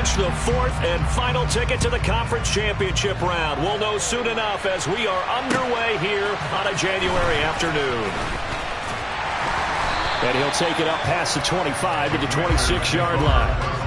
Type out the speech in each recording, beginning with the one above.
clinch the fourth and final ticket to the conference championship round. We'll know soon enough as we are underway here on a January afternoon. And he'll take it up past the 25 to the 26-yard line.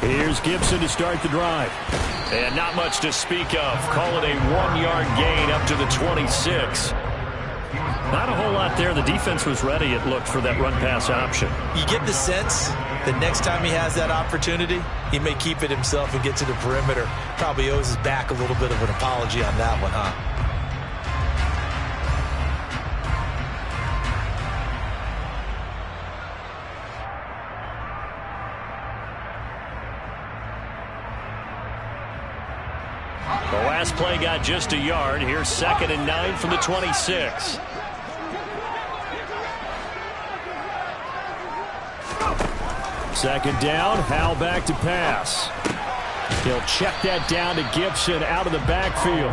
Here's Gibson to start the drive. And not much to speak of. Call it a 1-yard gain up to the 26. Not a whole lot there. The defense was ready, it looked, for that run-pass option. You get the sense that next time he has that opportunity, he may keep it himself and get to the perimeter. Probably owes his back a little bit of an apology on that one, huh? The last play got just a yard. Here's 2nd and 9 from the 26. Second down, Howell back to pass. He'll check that down to Gibson out of the backfield.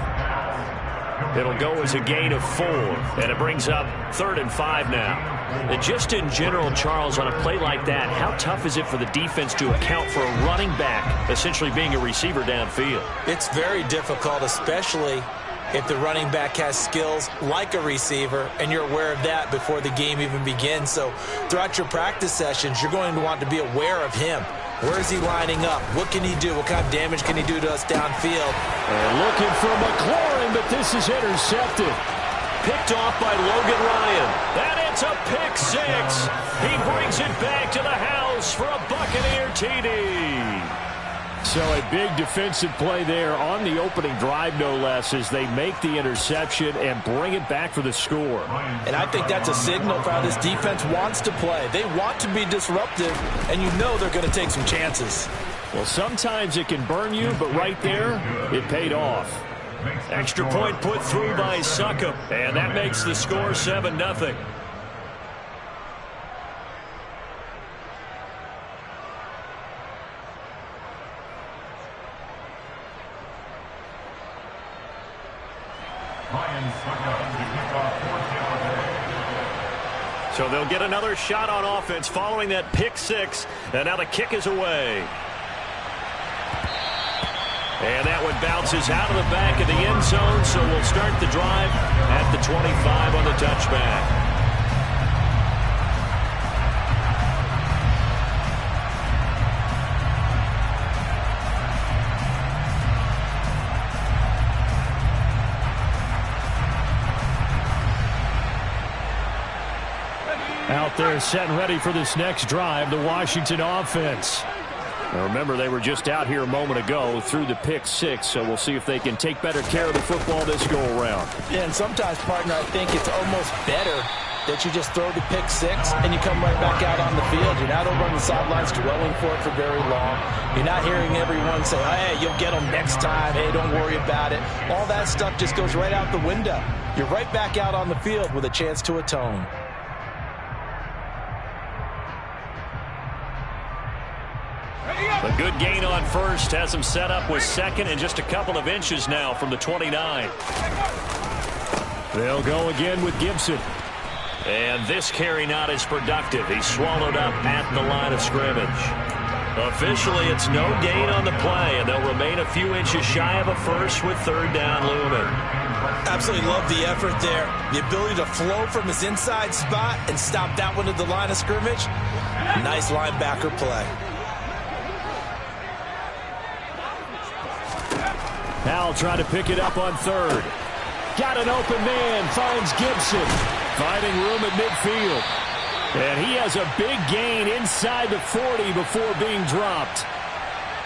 It'll go as a gain of 4, and it brings up 3rd and 5 now. And just in general, Charles, on a play like that, how tough is it for the defense to account for a running back essentially being a receiver downfield? It's very difficult, especially if the running back has skills like a receiver, and you're aware of that before the game even begins. So throughout your practice sessions, you're going to want to be aware of him. Where is he lining up? What can he do? What kind of damage can he do to us downfield? And looking for McLaurin, but this is intercepted. Picked off by Logan Ryan. And it's a pick 6. He brings it back to the house for a Buccaneer TD. So a big defensive play there on the opening drive, no less, as they make the interception and bring it back for the score. And I think that's a signal for how this defense wants to play. They want to be disruptive, and you know they're going to take some chances. Well, sometimes it can burn you, but right there, it paid off. Extra point put through by Succop, and that makes the score 7-0. So they'll get another shot on offense following that pick 6, and now the kick is away. And that one bounces out of the back of the end zone, so we'll start the drive at the 25 on the touchback. Out there set and ready for this next drive, the Washington offense. Now remember, they were just out here a moment ago through the pick 6, so we'll see if they can take better care of the football this go-around. Yeah, and sometimes, partner, I think it's almost better that you just throw the pick 6 and you come right back out on the field. You're not over on the sidelines dwelling for it for very long. You're not hearing everyone say, hey, you'll get them next time. Hey, don't worry about it. All that stuff just goes right out the window. You're right back out on the field with a chance to atone. A good gain on first has him set up with 2nd and just a couple of inches now from the 29. They'll go again with Gibson. And this carry not as productive. He's swallowed up at the line of scrimmage. Officially, it's no gain on the play, and they'll remain a few inches shy of a first with 3rd down looming. Absolutely love the effort there. The ability to flow from his inside spot and stop that one at the line of scrimmage. Nice linebacker play. Howell trying to pick it up on 3rd. Got an open man, finds Gibson. Finding room at midfield. And he has a big gain inside the 40 before being dropped.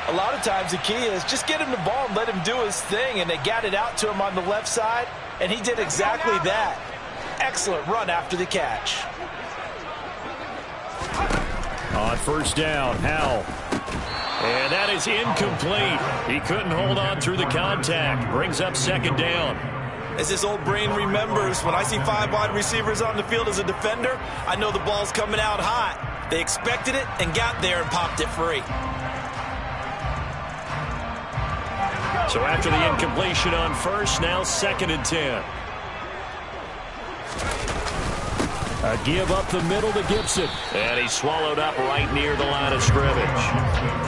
A lot of times the key is just get him the ball and let him do his thing, and they got it out to him on the left side, and he did exactly that. Excellent run after the catch. On first down, Howell. And that is incomplete. He couldn't hold on through the contact. Brings up second down. As his old brain remembers, when I see 5 wide receivers on the field as a defender, I know the ball's coming out hot. They expected it and got there and popped it free. So after the incompletion on first, now 2nd and 10. A give up the middle to Gibson. And he's swallowed up right near the line of scrimmage.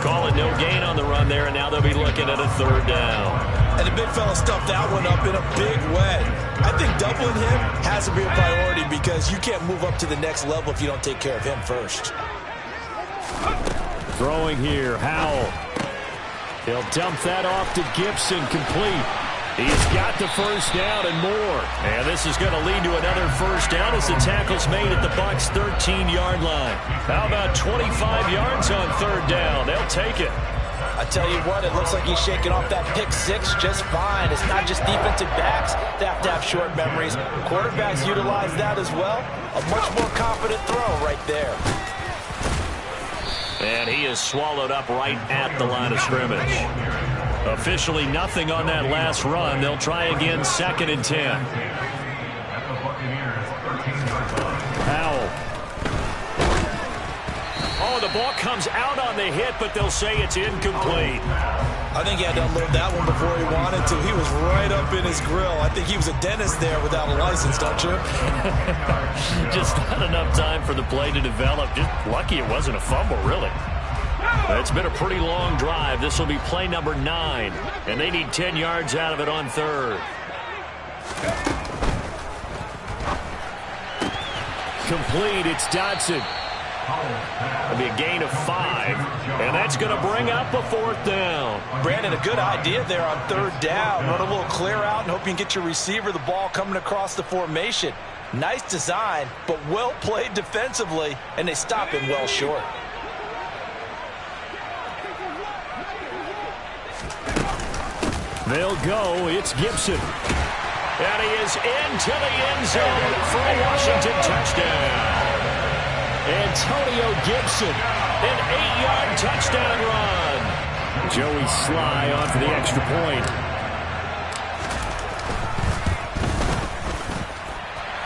Call it no gain on the run there, and now they'll be looking at a 3rd down. And the big fella stuffed that one up in a big way. I think doubling him has to be a priority because you can't move up to the next level if you don't take care of him first. Throwing here, Howell. He'll dump that off to Gibson, complete. He's got the first down and more. And this is going to lead to another first down as the tackle's made at the Bucs' 13-yard line. How about 25 yards on 3rd down? They'll take it. I tell you what, it looks like he's shaking off that pick 6 just fine. It's not just defensive backs that have to have short memories. Quarterbacks utilize that as well. A much more confident throw right there. And he is swallowed up right at the line of scrimmage. Officially nothing on that last run. They'll try again, 2nd and 10. Howell. Oh, the ball comes out on the hit, but they'll say it's incomplete. I think he had to unload that one before he wanted to. He was right up in his grill. I think he was a dentist there without a license, don't you? Just not enough time for the play to develop. Just lucky it wasn't a fumble, really. It's been a pretty long drive. This will be play number 9, and they need 10 yards out of it on 3rd. Complete. It's Dodson. It'll be a gain of 5, and that's going to bring up a 4th down. Brandon, a good idea there on 3rd down. Run a little clear out and hope you can get your receiver the ball coming across the formation. Nice design, but well played defensively, and they stop him well short. They'll go. It's Gibson. And he is into the end zone for a Washington touchdown. Antonio Gibson, an 8-yard touchdown run. Joey Sly on for the extra point.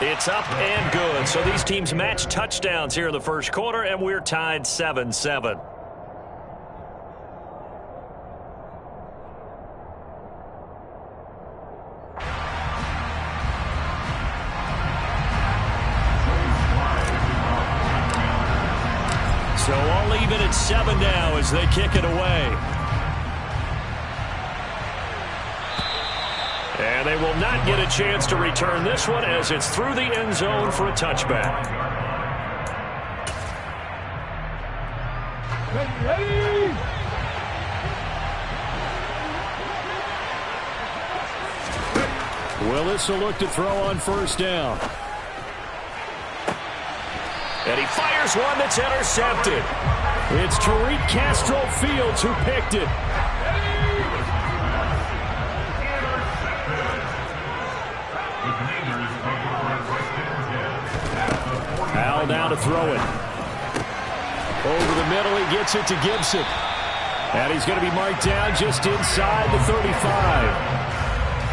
It's up and good. So these teams match touchdowns here in the first quarter, and we're tied 7-7. So all even at 7 now as they kick it away. And they will not get a chance to return this one as it's through the end zone for a touchback. Willis will look to throw on first down. And he fires one that's intercepted. It's Tariq Castro-Fields who picked it. Howell down to throw it. Over the middle, he gets it to Gibson. And he's going to be marked down just inside the 35.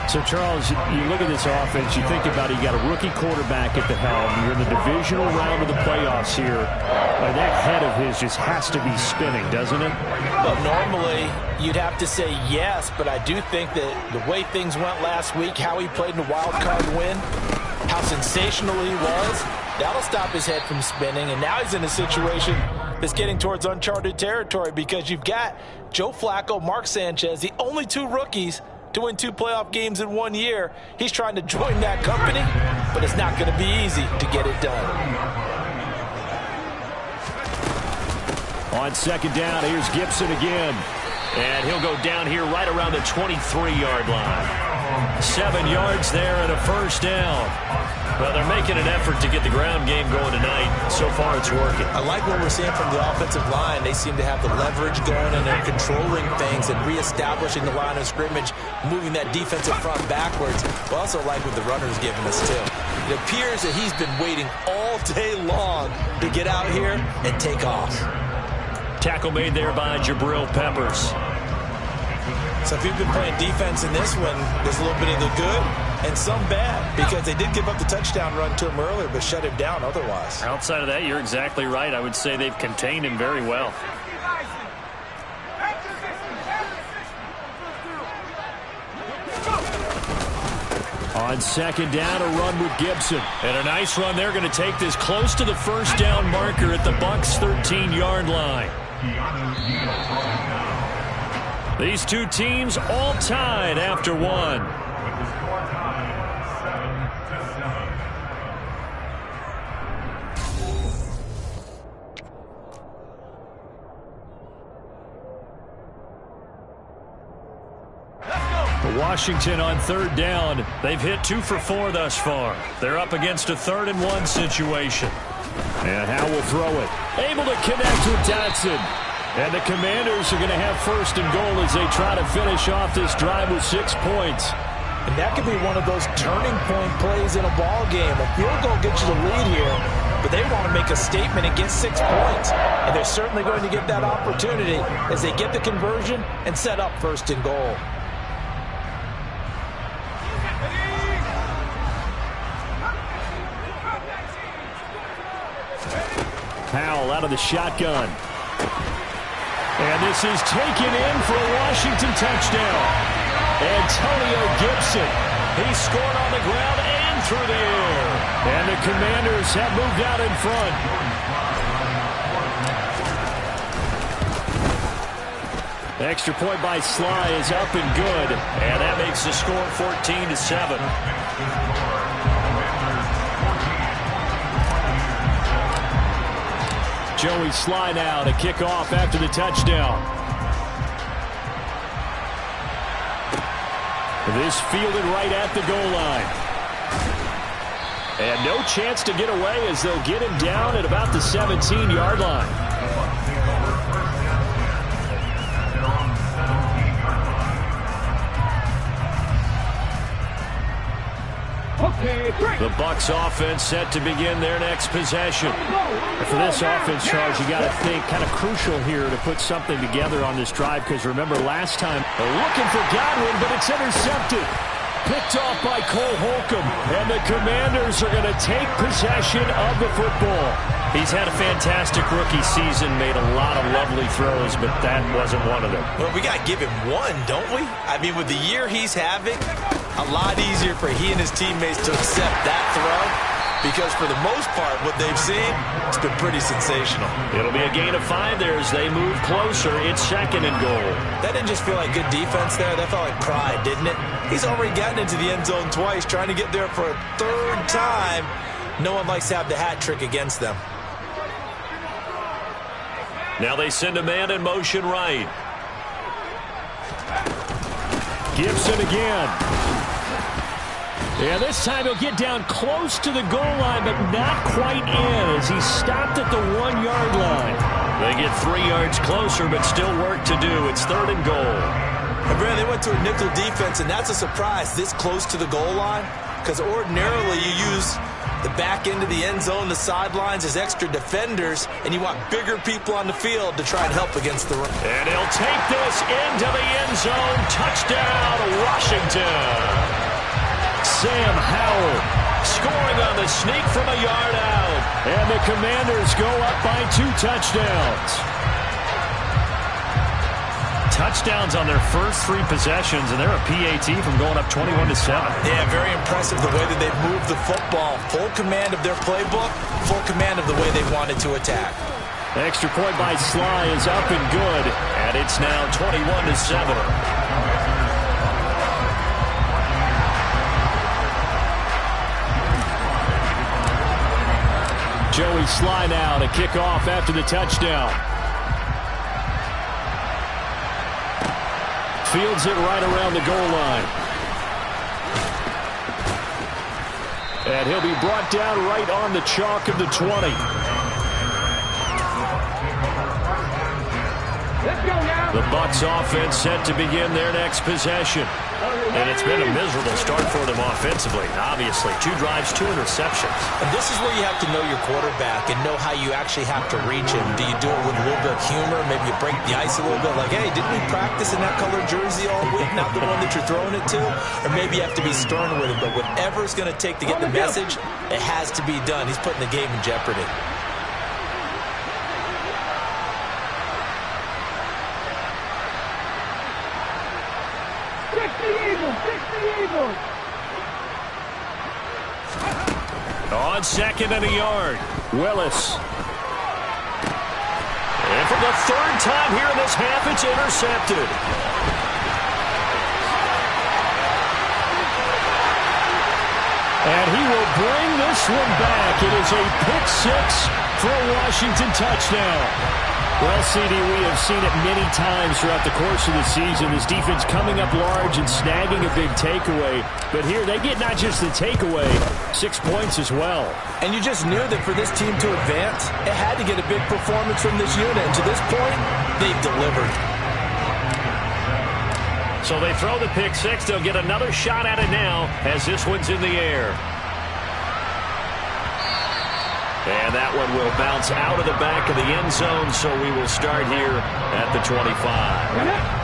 So, Charles, you look at this offense, you think about it, you got a rookie quarterback at the helm. You're in the divisional round of the playoffs here. That head of his just has to be spinning, doesn't it? Well, normally you'd have to say yes, but I do think that the way things went last week, how he played in the wild card win, how sensational he was, that'll stop his head from spinning. And now he's in a situation that's getting towards uncharted territory because you've got Joe Flacco, Mark Sanchez, the only 2 rookies to win 2 playoff games in 1 year. He's trying to join that company, but it's not going to be easy to get it done. On second down, here's Gibson again. And he'll go down here right around the 23-yard line. 7 yards there and a first down. Well, they're making an effort to get the ground game going tonight. So far, it's working. I like what we're seeing from the offensive line. They seem to have the leverage going, and they're controlling things and reestablishing the line of scrimmage, moving that defensive front backwards. I also like what the runner's giving us, too. It appears that he's been waiting all day long to get out here and take off. Tackle made there by Jabril Peppers. So if you've been playing defense in this one, there's a little bit of the good and some bad, because they did give up the touchdown run to him earlier, but shut him down otherwise. Outside of that, you're exactly right. I would say they've contained him very well. On second down, a run with Gibson. And a nice run. They're going to take this close to the first down marker at the Bucs' 13-yard line. These two teams all tied after one. Washington on third down. They've hit 2 for 4 thus far. They're up against a 3rd-and-1 situation. And Howe will throw it. Able to connect with Dotson. And the Commanders are going to have 1st and goal as they try to finish off this drive with 6 points. And that could be one of those turning point plays in a ball game. A field goal gets you the lead here, but they want to make a statement and get 6 points. And they're certainly going to get that opportunity as they get the conversion and set up 1st and goal. Powell out of the shotgun. And this is taken in for a Washington touchdown. Antonio Gibson. He scored on the ground and through the air. And the Commanders have moved out in front. Extra point by Sly is up and good. And that makes the score 14-7. Joey Sly now to kick off after the touchdown. This fielded right at the goal line. And no chance to get away as they'll get him down at about the 17-yard line. The Bucs offense set to begin their next possession. For this offense, Charles, you got to think kind of crucial here to put something together on this drive, because remember last time they're looking for Godwin, but it's intercepted. Picked off by Cole Holcomb, and the Commanders are going to take possession of the football. He's had a fantastic rookie season, made a lot of lovely throws, but that wasn't one of them. Well, we got to give him one, don't we? I mean, with the year he's having, a lot easier for he and his teammates to accept that throw, because for the most part, what they've seen, it's been pretty sensational. It'll be a gain of 5 there as they move closer. It's 2nd and goal. That didn't just feel like good defense there. That felt like pride, didn't it? He's already gotten into the end zone twice, trying to get there for a 3rd time. No one likes to have the hat trick against them. Now they send a man in motion right. Gibson again. And this time he'll get down close to the goal line, but not quite in as he stopped at the 1-yard line. They get 3 yards closer, but still work to do. It's 3rd and goal. And Brad, they went to a nickel defense, and that's a surprise this close to the goal line, because ordinarily you use the back end of the end zone, the sidelines as extra defenders, and you want bigger people on the field to try and help against the run. And he'll take this into the end zone. Touchdown, Washington. Sam Howell scoring on the sneak from a yard out. And the Commanders go up by 2 touchdowns. Touchdowns on their first 3 possessions, and they're a PAT from going up 21-7. Yeah, very impressive the way that they've moved the football. Full command of their playbook, full command of the way they wanted to attack. Extra point by Sly is up and good, and it's now 21-7. Joey Sly now to kick off after the touchdown. Fields it right around the goal line. And he'll be brought down right on the chalk of the 20. Let's go now. The Bucs offense set to begin their next possession. And it's been a miserable start for them offensively. Obviously, 2 drives, 2 interceptions. And this is where you have to know your quarterback and know how you actually have to reach him. Do you do it with a little bit of humor? Maybe you break the ice a little bit. Like, hey, didn't we practice in that colored jersey all week? Not the one that you're throwing it to? Or maybe you have to be stern with him. But whatever it's going to take to get the message, it has to be done. He's putting the game in jeopardy. On second and a yard, Willis. And for the 3rd time here in this half, it's intercepted. And he will bring this one back. It is a pick 6 for a Washington touchdown. Well, CD, we have seen it many times throughout the course of the season. This defense coming up large and snagging a big takeaway. But here they get not just the takeaway, 6 points as well. And you just knew that for this team to advance, it had to get a big performance from this unit. And to this point, they've delivered. So they throw the pick 6. They'll get another shot at it now as this one's in the air. And that one will bounce out of the back of the end zone, so we will start here at the 25.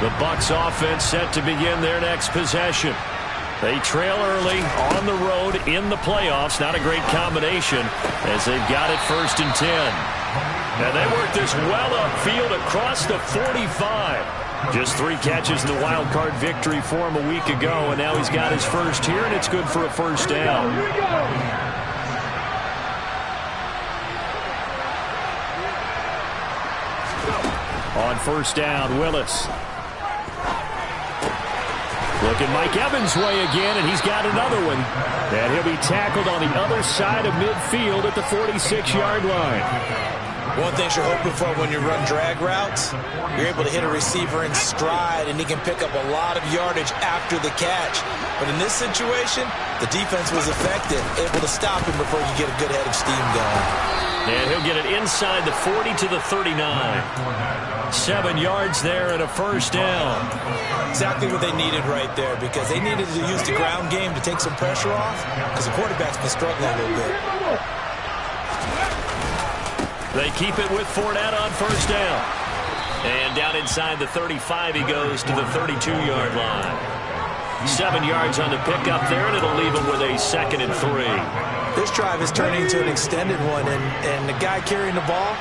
The Bucs offense set to begin their next possession. They trail early on the road in the playoffs. Not a great combination as they've got it 1st and 10. And they work this well upfield across the 45. Just 3 catches in the wild card victory for him a week ago, and now he's got his first here, and it's good for a 1st down. Here we go. On 1st down, Willis. Looking Mike Evans' way again, and he's got another one. And he'll be tackled on the other side of midfield at the 46-yard line. One thing you're hoping for when you run drag routes, you're able to hit a receiver in stride, and he can pick up a lot of yardage after the catch. But in this situation, the defense was effective, able to stop him before you get a good head of steam going. And he'll get it inside the 40 to the 39. 7 yards there and a 1st down. Exactly what they needed right there, because they needed to use the ground game to take some pressure off, because the quarterback's been struggling a little bit. They keep it with Fournette on 1st down. And down inside the 35 he goes to the 32-yard line. 7 yards on the pickup there, and it'll leave him with a 2nd and 3. This drive is turning into an extended one, and the guy carrying the ball,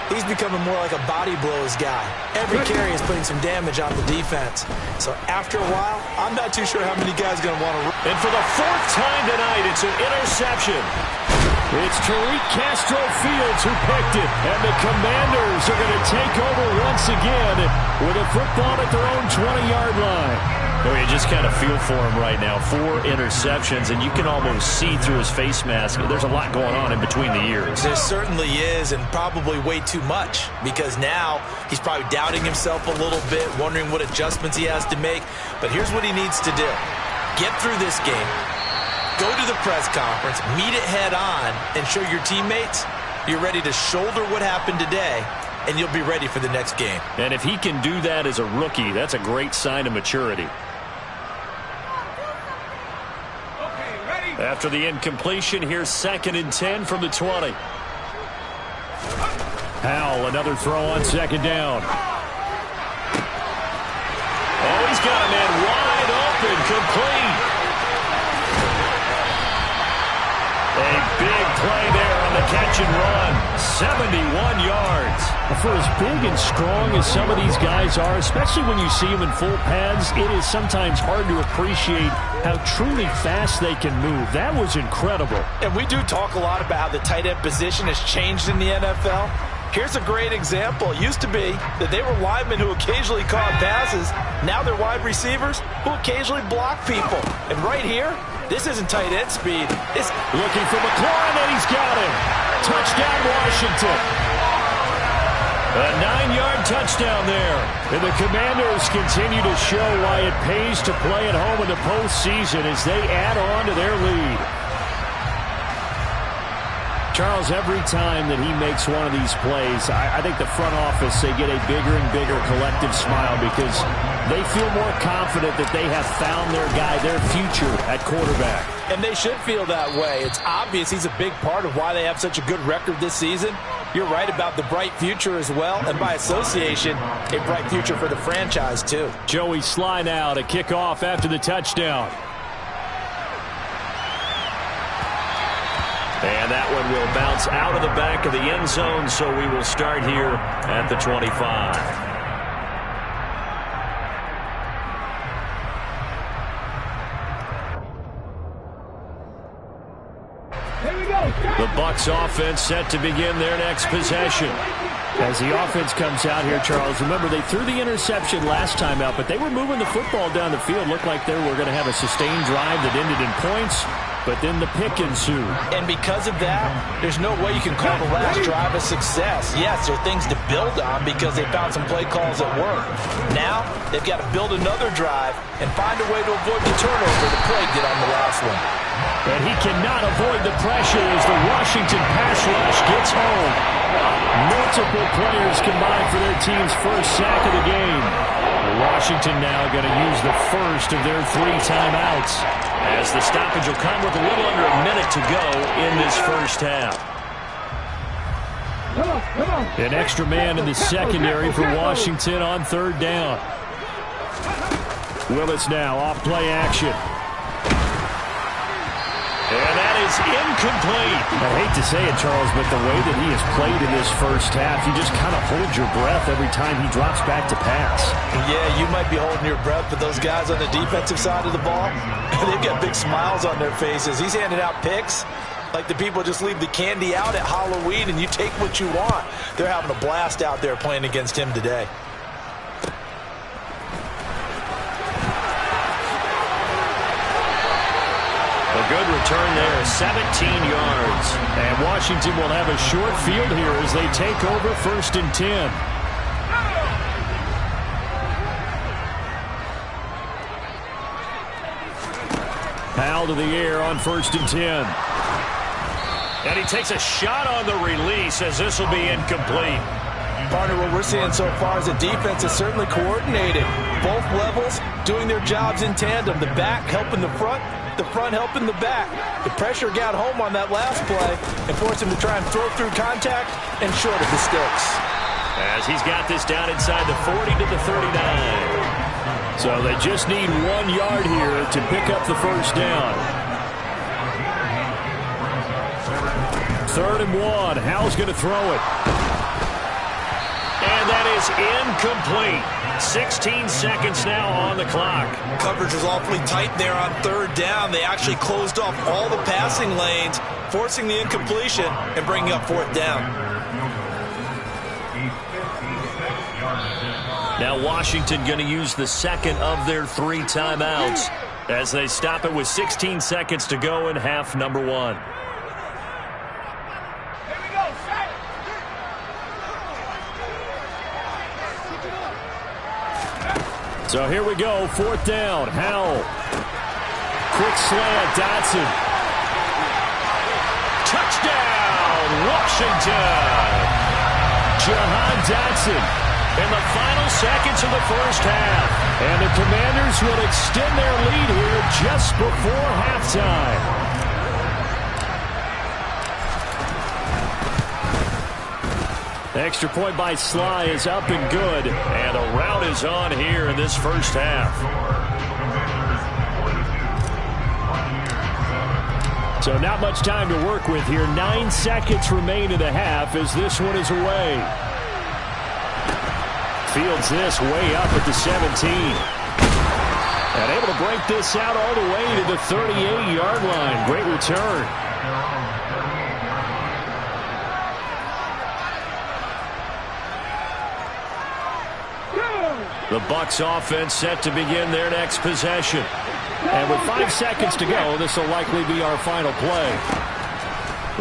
he's becoming more like a body blows guy. Every carry is putting some damage on the defense. So after a while, I'm not too sure how many guys are going to want to run. And for the 4th time tonight, it's an interception. It's Tariq Castro Fields who picked it, and the Commanders are going to take over once again with a football at their own 20-yard line. Well, you just kind of feel for him right now. 4 interceptions, and you can almost see through his face mask. There's a lot going on in between the ears. There certainly is, and probably way too much, because now he's probably doubting himself a little bit, wondering what adjustments he has to make. But here's what he needs to do. Get through this game. Go to the press conference, meet it head on, and show your teammates you're ready to shoulder what happened today, and you'll be ready for the next game. And if he can do that as a rookie, that's a great sign of maturity. After the incompletion, here's 2nd and 10 from the 20. Howell, another throw on 2nd down. Oh, he's got a man wide open, complete. A big play there on the catch and run. 71 yards. For as big and strong as some of these guys are, especially when you see them in full pads, it is sometimes hard to appreciate how truly fast they can move. That was incredible. And we do talk a lot about how the tight end position has changed in the NFL. Here's a great example. It used to be that they were linemen who occasionally caught passes. Now they're wide receivers who occasionally block people. And right here, this isn't tight end speed. It's looking for McLaurin, and he's got him. Touchdown, Washington. A 9-yard touchdown there. And the Commanders continue to show why it pays to play at home in the postseason as they add on to their lead. Charles, every time that he makes one of these plays, I think the front office, they get a bigger and bigger collective smile because they feel more confident that they have found their guy, their future at quarterback. And they should feel that way. It's obvious he's a big part of why they have such a good record this season. You're right about the bright future as well, and by association, a bright future for the franchise too. Joey Sly now to kick off after the touchdown. And that one will bounce out of the back of the end zone, so we will start here at the 25. Here we go. The Bucs offense set to begin their next possession. As the offense comes out here, Charles, remember they threw the interception last time out, but they were moving the football down the field. Looked like they were going to have a sustained drive that ended in points. But then the pick ensued. And because of that, there's no way you can call the last drive a success. Yes, there are things to build on because they found some play calls that work. Now, they've got to build another drive and find a way to avoid the turnover that Craig did on the last one. And he cannot avoid the pressure as the Washington pass rush gets home. Multiple players combined for their team's first sack of the game. Washington now going to use the first of their 3 timeouts, as the stoppage will come with a little under a minute to go in this first half. Come on. An extra man in the secondary for Washington on third down. Willis now off play action. And that is incomplete. I hate to say it, Charles, but the way that he has played in this first half, you just kind of hold your breath every time he drops back to pass. Yeah, you might be holding your breath, but those guys on the defensive side of the ball, they've got big smiles on their faces. He's handing out picks like the people just leave the candy out at Halloween and you take what you want. They're having a blast out there playing against him today. A good return there, 17 yards. And Washington will have a short field here as they take over first and 10. Powell to the air on first and 10. And he takes a shot on the release as this will be incomplete. Partner, what we're seeing so far is the defense is certainly coordinated. Both levels doing their jobs in tandem. The back helping the front helping the back. The pressure got home on that last play and forced him to try and throw through contact and short of the sticks. As he's got this down inside the 40 to the 39. So they just need 1 yard here to pick up the first down. 3rd and 1. Howell's going to throw it. And that is incomplete. 16 seconds now on the clock. Coverage was awfully tight there on 3rd down. They actually closed off all the passing lanes, forcing the incompletion and bringing up 4th down. Now Washington going to use the second of their 3 timeouts as they stop it with 16 seconds to go in half number 1. So here we go, 4th down. Howell. Quick slant, Dotson. Touchdown, Washington. Jahan Dotson in the final seconds of the first half. And the Commanders will extend their lead here just before halftime. Extra point by Sly is up and good. And a rout is on here in this first half. So not much time to work with here. 9 seconds remain in the half as this one is away. Fields this way up at the 17. And able to break this out all the way to the 38-yard line. Great return. The Bucs offense set to begin their next possession. And with 5 seconds to go, this will likely be our final play.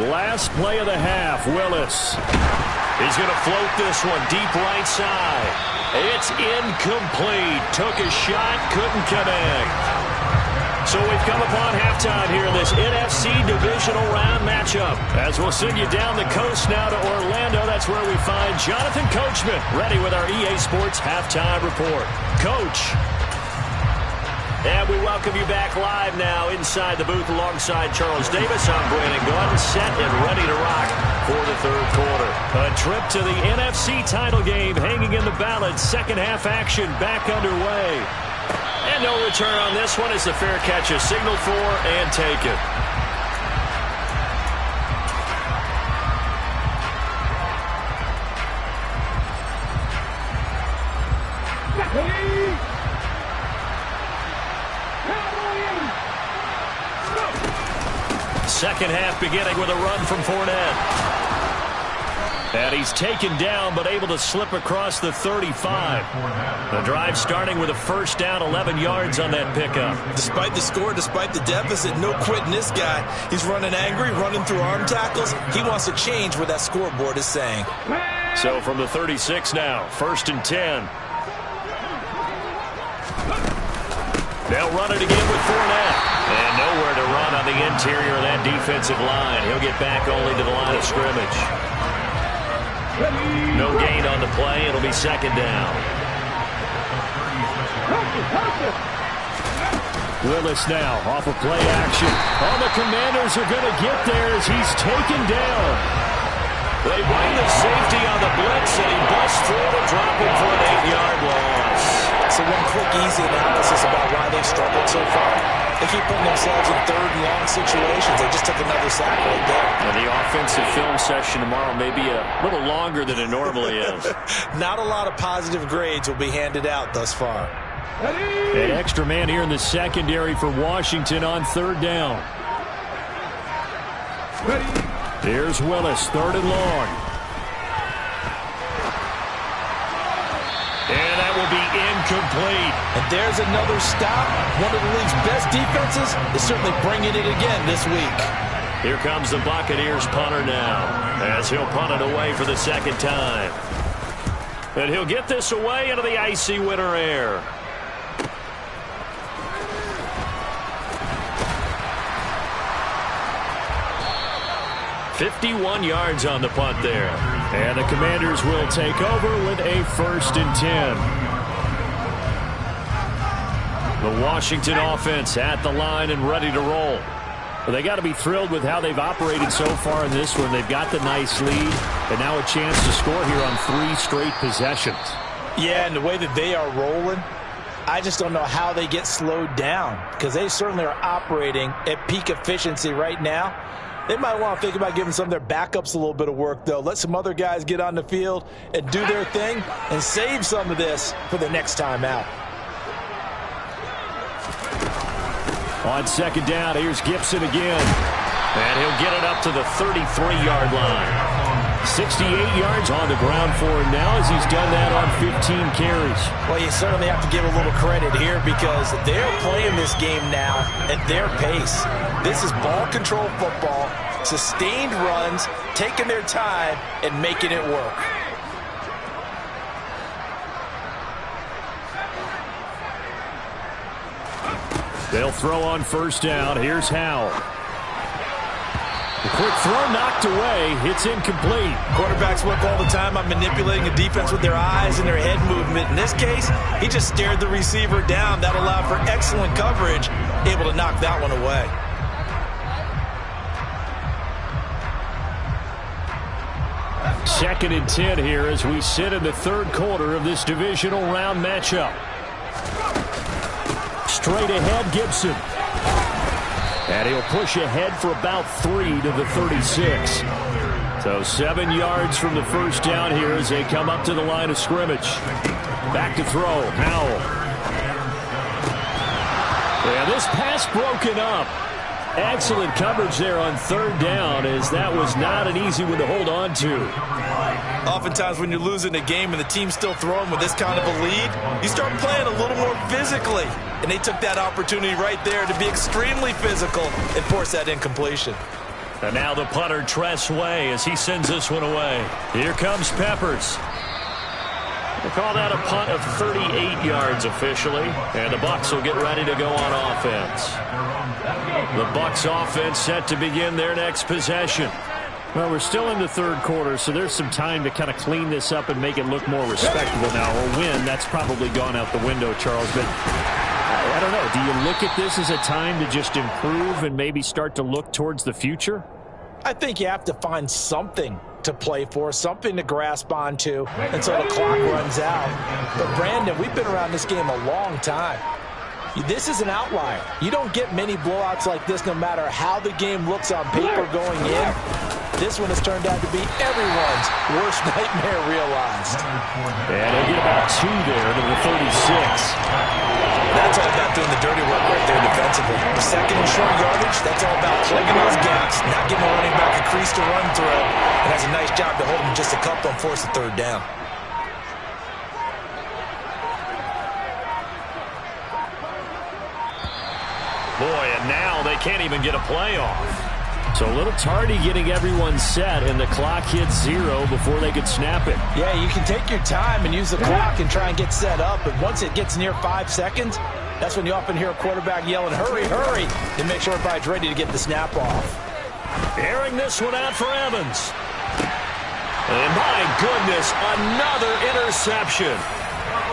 Last play of the half, Willis. He's going to float this one deep right side. It's incomplete. Took a shot, couldn't connect. So we've come upon halftime here in this NFC divisional round matchup. As we'll send you down the coast now to Orlando, that's where we find Jonathan Coachman ready with our EA Sports halftime report. Coach. And we welcome you back live now inside the booth alongside Charles Davis. I'm Brandon Gordon, set and ready to rock for the third quarter. A trip to the NFC title game hanging in the balance. Second half action back underway. And no return on this one as the fair catch is signaled for and taken. Second half beginning with a run from Fournette. And he's taken down but able to slip across the 35. The drive starting with a first down, 11 yards on that pickup. Despite the score, despite the deficit, no quitting this guy. He's running angry, running through arm tackles. He wants to change what that scoreboard is saying. So from the 36 now, 1st and 10. They'll run it again with Fournette. And nowhere to run on the interior of that defensive line. He'll get back only to the line of scrimmage. No gain on the play. It'll be second down. Willis now off of play action. All the Commanders are going to get there as he's taken down. They blame the safety on the blitz, and he busts through to drop him for an 8-yard loss. So one quick, easy analysis about why they've struggled so far. They keep putting themselves in third and long situations. They just took another sack right there. And the offensive film session tomorrow may be a little longer than it normally is. Not a lot of positive grades will be handed out thus far. An extra man here in the secondary for Washington on third down. Here's Willis, third and long. And that will be incomplete. And there's another stop. One of the league's best defenses is certainly bringing it again this week. Here comes the Buccaneers punter now, as he'll punt it away for the second time. And he'll get this away into the icy winter air. "51 yards on the punt there. And the Commanders will take over with a 1st and 10. The Washington offense at the line and ready to roll. Well, they got to be thrilled with how they've operated so far in this one. They've got the nice lead, and now a chance to score here on 3 straight possessions. Yeah, and the way that they are rolling, I just don't know how they get slowed down, because they certainly are operating at peak efficiency right now. They might want to think about giving some of their backups a little bit of work, though. Let some other guys get on the field and do their thing and save some of this for the next time out. On second down, here's Gibson again. And he'll get it up to the 33-yard line. 68 yards on the ground for him now as he's done that on 15 carries. Well, you certainly have to give a little credit here because they're playing this game now at their pace. This is ball control football, sustained runs, taking their time and making it work. They'll throw on first down. Here's Howell. The quick throw knocked away. It's incomplete. Quarterbacks work all the time on manipulating the defense with their eyes and their head movement. In this case, he just stared the receiver down. That allowed for excellent coverage, able to knock that one away. Second and 10 here as we sit in the third quarter of this divisional round matchup. Straight ahead, Gibson. And he'll push ahead for about 3 to the 36. So 7 yards from the first down here as they come up to the line of scrimmage. Back to throw, Howell. And this pass broken up. Excellent coverage there on third down as that was not an easy one to hold on to. Oftentimes when you're losing a game and the team's still throwing with this kind of a lead, you start playing a little more physically. And they took that opportunity right there to be extremely physical and force that incompletion. And now the punter, Tress Way, as he sends this one away. Here comes Peppers. call that a punt of 38 yards officially, and the Bucs will get ready to go on offense. The Bucs offense set to begin their next possession. Well, we're still in the third quarter, so there's some time to kind of clean this up and make it look more respectable now. Or win, that's probably gone out the window, Charles. But I don't know. Do you look at this as a time to just improve and maybe start to look towards the future? I think you have to find something to play for, something to grasp onto until the clock runs out. But, Brandon, we've been around this game a long time. This is an outlier. You don't get many blowouts like this no matter how the game looks on paper going in. This one has turned out to be everyone's worst nightmare realized. And he'll get about 2 there to the 36. That's all about doing the dirty work right there defensively. Second and short yardage, that's all about plugging those gaps, not giving the running back a crease to run through. And has a nice job to hold him just a couple and force a third down. Boy, and now they can't even get a play off. So a little tardy getting everyone set, and the clock hits 0 before they could snap it. Yeah, you can take your time and use the clock and try and get set up, but once it gets near 5 seconds, that's when you often hear a quarterback yelling, hurry, hurry, to make sure everybody's ready to get the snap off. Airing this one out for Evans. And my goodness, another interception.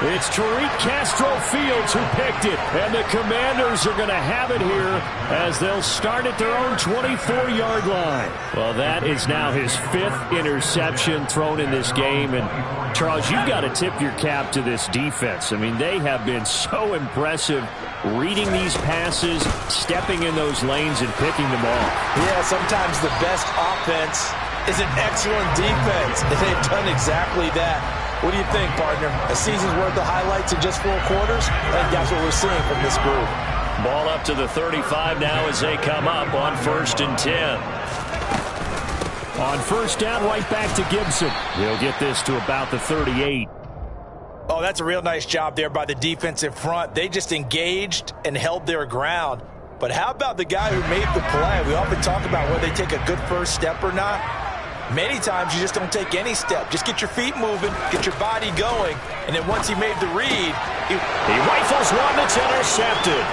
It's Tariq Castro Fields who picked it, and the Commanders are going to have it here as they'll start at their own 24-yard line. Well, that is now his 5th interception thrown in this game, and Charles, you've got to tip your cap to this defense. I mean, they have been so impressive reading these passes, stepping in those lanes, and picking them off. Yeah, sometimes the best offense is an excellent defense, and they've done exactly that. What do you think, partner? A season's worth of highlights in just 4 quarters? I think that's what we're seeing from this group. Ball up to the 35 now as they come up on 1st and 10. On 1st down, right back to Gibson. He'll get this to about the 38. Oh, that's a real nice job there by the defensive front. They just engaged and held their ground. But how about the guy who made the play? We often talk about whether they take a good first step or not. Many times you just don't take any step. Just get your feet moving, get your body going, and then once he made the read, he rifles one that's intercepted.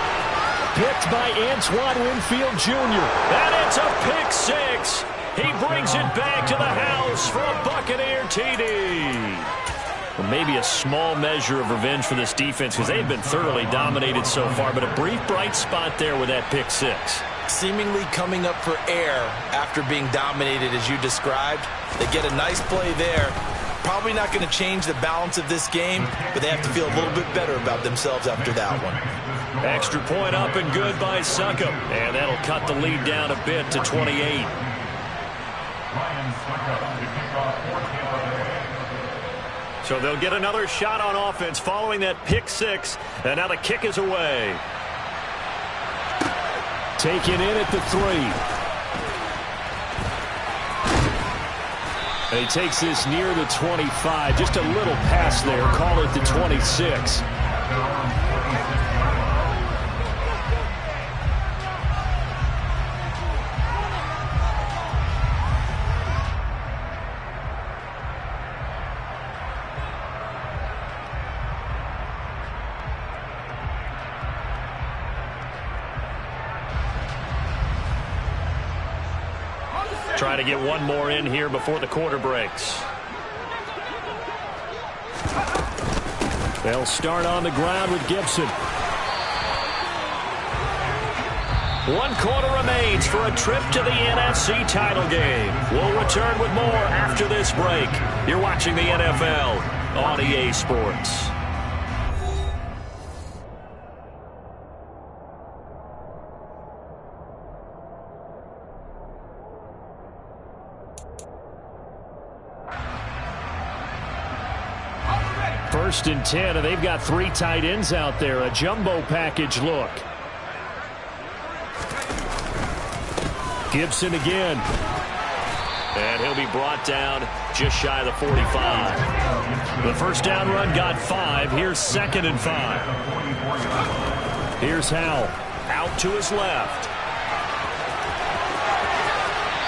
Picked by Antoine Winfield Jr. And it's a pick 6. He brings it back to the house for a Buccaneer TD. Well, maybe a small measure of revenge for this defense because they've been thoroughly dominated so far, but a brief bright spot there with that pick 6. Seemingly coming up for air after being dominated as you described. They get a nice play there. Probably not going to change the balance of this game, but they have to feel a little bit better about themselves after that one. Extra point up and good by Succop. And that'll cut the lead down a bit to 28. So they'll get another shot on offense following that pick 6. And now the kick is away. Taken in at the 3. And he takes this near the 25. Just a little pass there. Call it the 26. Trying to get one more in here before the quarter breaks. They'll start on the ground with Gibson. 1 quarter remains for a trip to the NFC title game. We'll return with more after this break. You're watching the NFL on EA Sports. First and 10, and they've got 3 tight ends out there. A jumbo package look. Gibson again. And he'll be brought down just shy of the 45. The first down run got 5. Here's 2nd and 5. Here's Howell. Out to his left.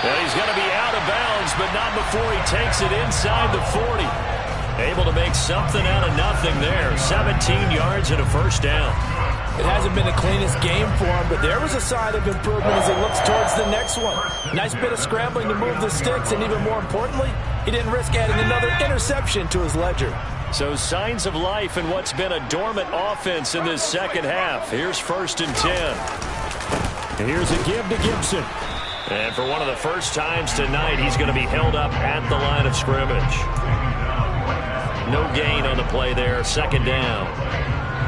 And he's going to be out of bounds, but not before he takes it inside the 40. Able to make something out of nothing there. 17 yards and a first down. It hasn't been the cleanest game for him, but there was a sign of improvement as he looks towards the next one. Nice bit of scrambling to move the sticks, and even more importantly, he didn't risk adding another interception to his ledger. So signs of life in what's been a dormant offense in this second half. Here's 1st and 10. Here's a give to Gibson. And for one of the first times tonight, he's going to be held up at the line of scrimmage. No gain on the play there. 2nd down.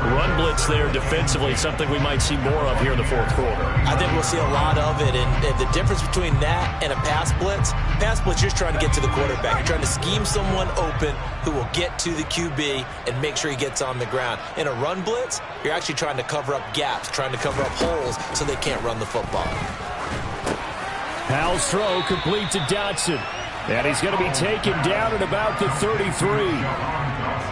Run blitz there defensively, something we might see more of here in the 4th quarter. I think we'll see a lot of it, and the difference between that and a pass blitz, you're just trying to get to the quarterback. You're trying to scheme someone open who will get to the QB and make sure he gets on the ground. In a run blitz, you're actually trying to cover up gaps, trying to cover up holes so they can't run the football. Powell's throw complete to Dotson. And he's going to be taken down at about the 33.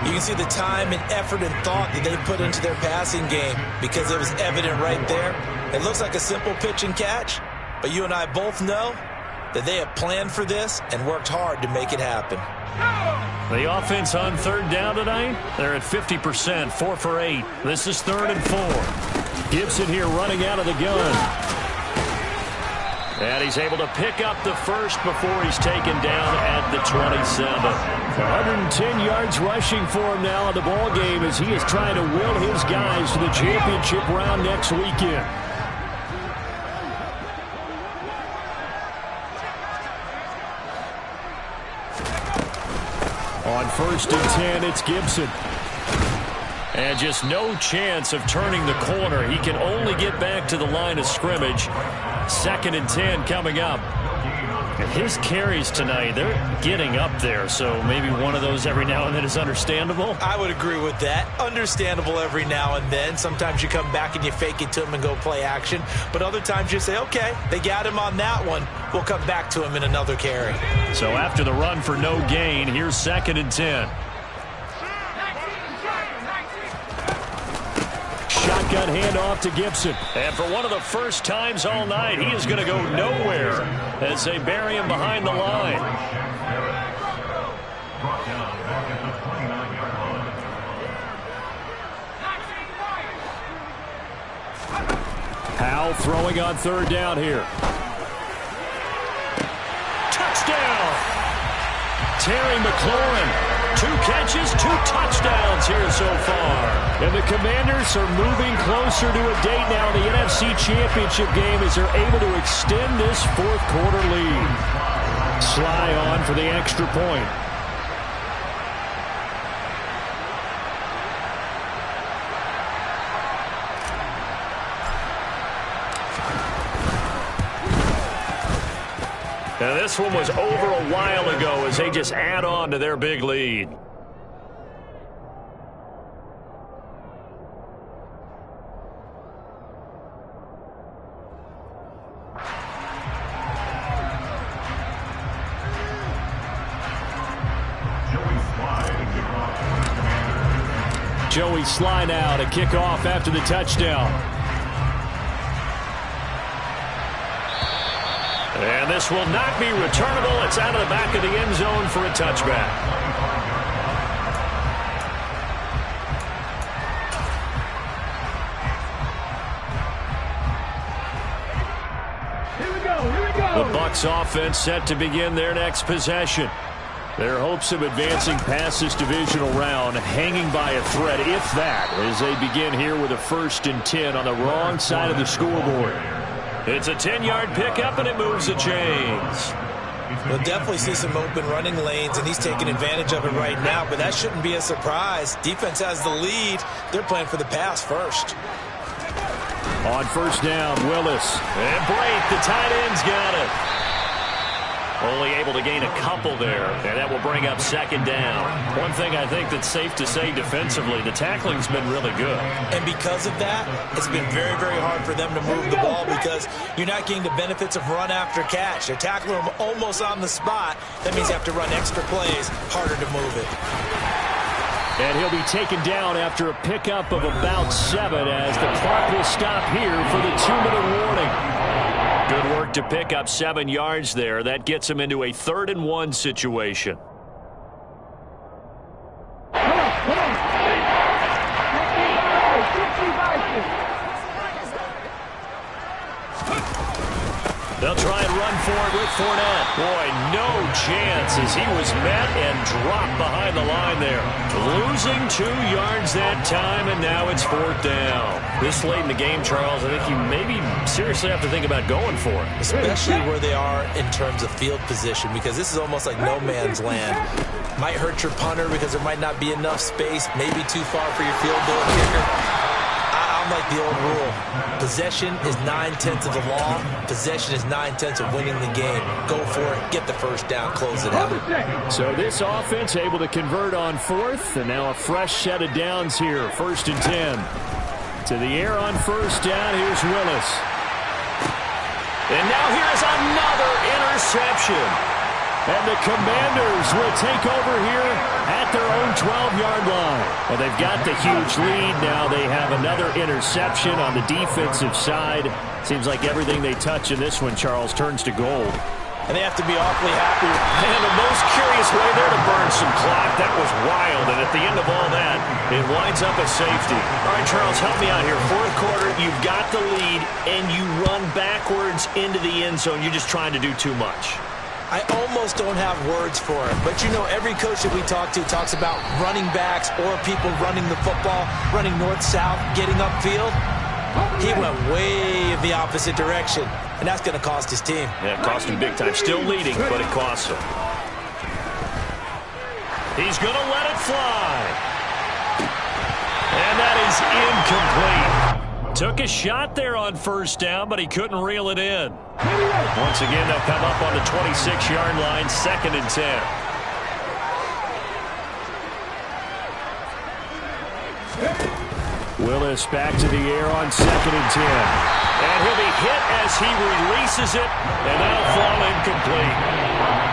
You can see the time and effort and thought that they put into their passing game because it was evident right there. It looks like a simple pitch and catch, but you and I both know that they have planned for this and worked hard to make it happen. The offense on 3rd down tonight, they're at 50%, 4 for 8. This is 3rd and 4. Gibson here running out of the gun. And he's able to pick up the first before he's taken down at the 27. 110 yards rushing for him now in the ball game as he is trying to will his guys to the championship round next weekend. On 1st and 10, it's Gibson. And just no chance of turning the corner. He can only get back to the line of scrimmage. 2nd and 10 coming up. And his carries tonight, they're getting up there. So maybe one of those every now and then is understandable. I would agree with that. Understandable every now and then. Sometimes you come back and you fake it to him and go play action. But other times you say, okay, they got him on that one. We'll come back to him in another carry. So after the run for no gain, here's 2nd and 10. Shotgun handoff to Gibson. And for one of the first times all night, he is going to go nowhere as they bury him behind the line. Powell throwing on 3rd down here. Touchdown! Terry McLaurin. 2 catches, 2 touchdowns here so far. And the Commanders are moving closer to a date now in the NFC Championship game as they're able to extend this 4th quarter lead. Sly on for the extra point. Now this one was over a while ago as they just add on to their big lead. Joey Sly now to kick off after the touchdown. And this will not be returnable. It's out of the back of the end zone for a touchback. Here we go. The Bucs offense set to begin their next possession. Their hopes of advancing past this divisional round hanging by a thread, if that, as they begin here with a 1st and 10 on the wrong side of the scoreboard. It's a 10-yard pickup, and it moves the chains. We'll definitely see some open running lanes, and he's taking advantage of it right now, but that shouldn't be a surprise. Defense has the lead. They're playing for the pass first. On 1st down, Willis. And Brate, the tight end's got it. Only able to gain a couple there, and that will bring up 2nd down. One thing I think that's safe to say defensively, the tackling's been really good. And because of that, it's been very, very hard for them to move the ball because you're not getting the benefits of run after catch. They're tackling them almost on the spot. That means you have to run extra plays, harder to move it. And he'll be taken down after a pickup of about 7 as the clock will stop here for the 2-minute warning. Good work to pick up 7 yards there. That gets him into a 3rd and 1 situation. They'll try and run for it with Fournette. Boy, no chance as he was met and dropped behind the line there. Losing 2 yards that time, and now it's 4th down. This late in the game, Charles, I think you maybe seriously have to think about going for it. Especially where they are in terms of field position, because this is almost like no man's land. Might hurt your punter because there might not be enough space, maybe too far for your field goal kicker. I'm like the old rule. Possession is 9/10 of the law. Possession is 9/10 of winning the game. Go for it. Get the first down. Close it out. So this offense able to convert on 4th, and now a fresh set of downs here. 1st and 10. To the air on 1st down. Here's Willis. And now here's another interception. And the Commanders will take over here at their own 12-yard line. Well, they've got the huge lead. Now they have another interception on the defensive side. Seems like everything they touch in this one, Charles, turns to gold. And they have to be awfully happy. And the most curious way there to burn some clock. That was wild. And at the end of all that, it winds up a safety. All right, Charles, help me out here. 4th quarter, you've got the lead, and you run backwards into the end zone. You're just trying to do too much. I almost don't have words for it. But, you know, every coach that we talk to talks about running backs or people running the football, running north-south, getting upfield. He went way in the opposite direction, and that's going to cost his team. Yeah, it cost him big time. Still leading, but it costs him. He's going to let it fly. And that is incomplete. Took a shot there on 1st down, but he couldn't reel it in. Once again, they'll come up on the 26-yard line, 2nd and 10. Willis back to the air on 2nd and 10. And he'll be hit as he releases it, and that'll fall incomplete.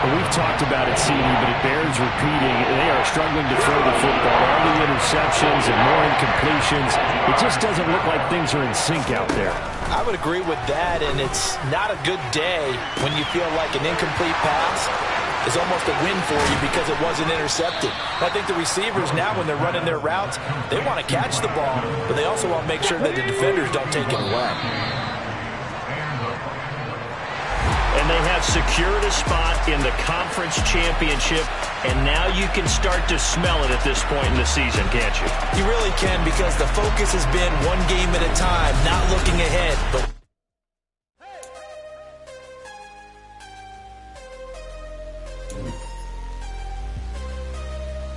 Well, we've talked about it, CD, but it bears repeating. They are struggling to throw the football. All the interceptions and more incompletions. It just doesn't look like things are in sync out there. I would agree with that, and it's not a good day when you feel like an incomplete pass is almost a win for you because it wasn't intercepted. I think the receivers now, when they're running their routes, they want to catch the ball, but they also want to make sure that the defenders don't take it away. And they have secured a spot in the conference championship, and now you can start to smell it at this point in the season, can't you? You really can, because the focus has been one game at a time, not looking ahead. But